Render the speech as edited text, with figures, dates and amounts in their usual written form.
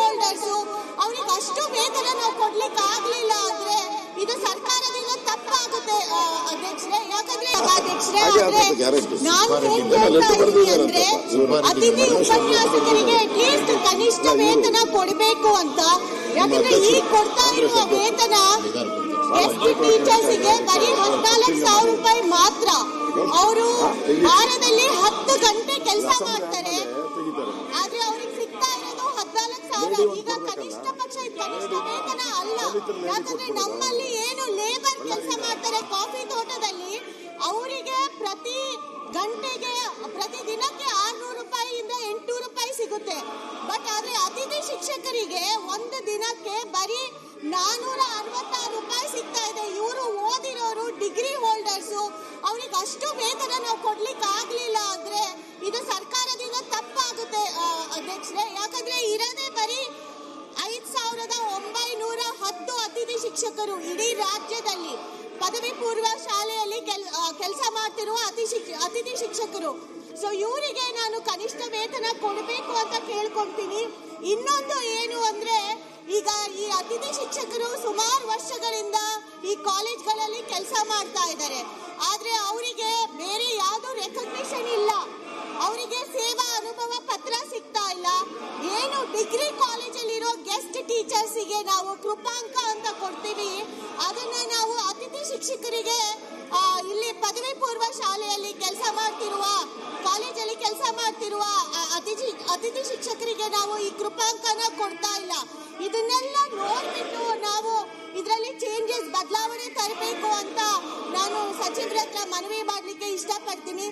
Holders ಅವ್ರಿಗೆ ಅಷ್ಟು ವೇತನ ನಾವು ಕೊಡ್ಲಿಕ್ಕೆ ಆಗ್ಲಿಲ್ಲ ಅಂದ್ರೆ ಇದು ಸರ್ಕಾರದಿಂದ ತಪ್ಪಾಗುತ್ತೆ ಅಧ್ಯಕ್ಷರೇ. ಯಾಕಂದ್ರೆ ನಾನು ಅಂದ್ರೆ ಅತಿಥಿ ಉಪನ್ಯಾಸಕರಿಗೆ ಅಟ್ಲೀಸ್ಟ್ ಕನಿಷ್ಠ ವೇತನ ಕೊಡಬೇಕು ಅಂತ. ಯಾಕಂದ್ರೆ ಈಗ ಕೊಡ್ತಾ ಇರುವ ವೇತನ ಗೆಸ್ಟ್ ಟೀಚರ್ಸ್ಗೆ ಬರೀ 14,000 ರೂಪಾಯಿ ಮಾತ್ರ. ಅವರು ವಾರದಲ್ಲಿ 10 ಗಂಟೆ ಕೆಲಸ ಮಾಡ್ತಾರೆ, ಆದ್ರೆ ಅವ್ರಿಗೆ ಸಿಗ್ತಾ ಇರೋದು 14,000. ಈಗ ಕನಿಷ್ಠ ಪಕ್ಷ ಕನಿಷ್ಠ ವೇತನ ಅಲ್ಲ. ಯಾಕಂದ್ರೆ ನಮ್ಮಲ್ಲಿ ಏನು ಲೇಬರ್ ಕೆಲಸ ಮಾಡ್ತಾರೆ ಕಾಫಿ ತೋಟದಲ್ಲಿ, ಅವರಿಗೆ ಪ್ರತಿ ಗಂಟೆಗೆ ಪ್ರತಿ ದಿನಕ್ಕೆ 600 ರೂಪಾಯಿಯಿಂದ 800 ರೂಪಾಯಿ ಸಿಗುತ್ತೆ. ಬಟ್ ಆದ್ರೆ ಅತಿಥಿ ಶಿಕ್ಷಕರಿಗೆ ಒಂದು ದಿನಕ್ಕೆ ಬರೀ 466 ರೂಪಾಯಿ ಸಿಗ್ತಾ ಇದೆ. ಇವರು ಓದಿರೋರು ಡಿಗ್ರಿ ಹೋಲ್ಡರ್ಸ್, ಅವ್ರಿಗೆ ಅಷ್ಟು ವೇತನ ನಾವು ಕೊಡ್ಲಿಕ್ಕೆ ಆಗ್ಲಿಲ್ಲ ಅಂದ್ರೆ ಇದು ಸರ್ಕಾರದಿಂದ ತಪ್ಪಾಗುತ್ತೆ ಅಧ್ಯಕ್ಷರೇ. ಯಾಕಂದ್ರೆ ಇರೋದೇ ಬರೀ 5,910 ಅತಿಥಿ ಶಿಕ್ಷಕರು ಇಡೀ ರಾಜ್ಯದಲ್ಲಿ ಪದವಿ ಪೂರ್ವ ಶಾಲೆಯಲ್ಲಿ ಕೆಲಸ ಮಾಡ್ತಿರುವ ಅತಿಥಿ ಶಿಕ್ಷಕರು. ಸೊ ಇವರಿಗೆ ನಾನು ಕನಿಷ್ಠ ವೇತನ ಕೊಡಬೇಕು ಅಂತ ಕೇಳ್ಕೊಂತೀನಿ. ಇನ್ನೊಂದು ಏನು ಅಂದ್ರೆ, ಈಗ ಈ ಅತಿಥಿ ಶಿಕ್ಷಕರು ಸುಮಾರು ವರ್ಷಗಳಿಂದ ಈ ಕಾಲೇಜ್ಗಳಲ್ಲಿ ಕೆಲಸ ಮಾಡ್ತಾ ಇದ್ದಾರೆ, ಆದ್ರೆ ಅವರಿಗೆ ಬೇರೆ ಯಾವ್ದು ರೆಕಗ್ನಿಷನ್ ಇಲ್ಲ, ಅವರಿಗೆ ಸೇವಾ ಅನುಭವ ಪತ್ರ ಸಿಗ್ತಾ ಇಲ್ಲ. ಏನು ಡಿಗ್ರಿ ಕಾಲೇಜಲ್ಲಿರೋ ಗೆಸ್ಟ್ ಟೀಚರ್ಸ್ಗೆ ನಾವು ಕೃಪಾಂಕ ಅಂತ ಕೊಡ್ತೀವಿ, ಅದನ್ನ ನಾವು ಅತಿಥಿ ಶಿಕ್ಷಕರಿಗೆ ಇಲ್ಲಿ ಪದವಿ ಪೂರ್ವ ಶಾಲೆಯಲ್ಲಿ ಕೆಲಸ ಮಾಡ್ತಿರುವ ಕಾಲೇಜಲ್ಲಿ ಕೆಲಸ ಮಾಡ್ತಿರುವ ಅತಿಥಿ ಶಿಕ್ಷಕರಿಗೆ ನಾವು ಈ ಕೃಪಾಂಕನ ಕೊಡ್ತಾ ಇಲ್ಲ. ಇದನ್ನೆಲ್ಲ ನೋಡ್ಬಿಟ್ಟು ನಾವು ಇದರಲ್ಲಿ ಚೇಂಜಸ್ ಬದಲಾವಣೆ ತರಬೇಕು ಅಂತ ನಾನು ಸಚಿವರ ಹತ್ರ ಮನವಿ ಮಾಡ್ಲಿಕ್ಕೆ ಇಷ್ಟಪಡ್ತೀನಿ.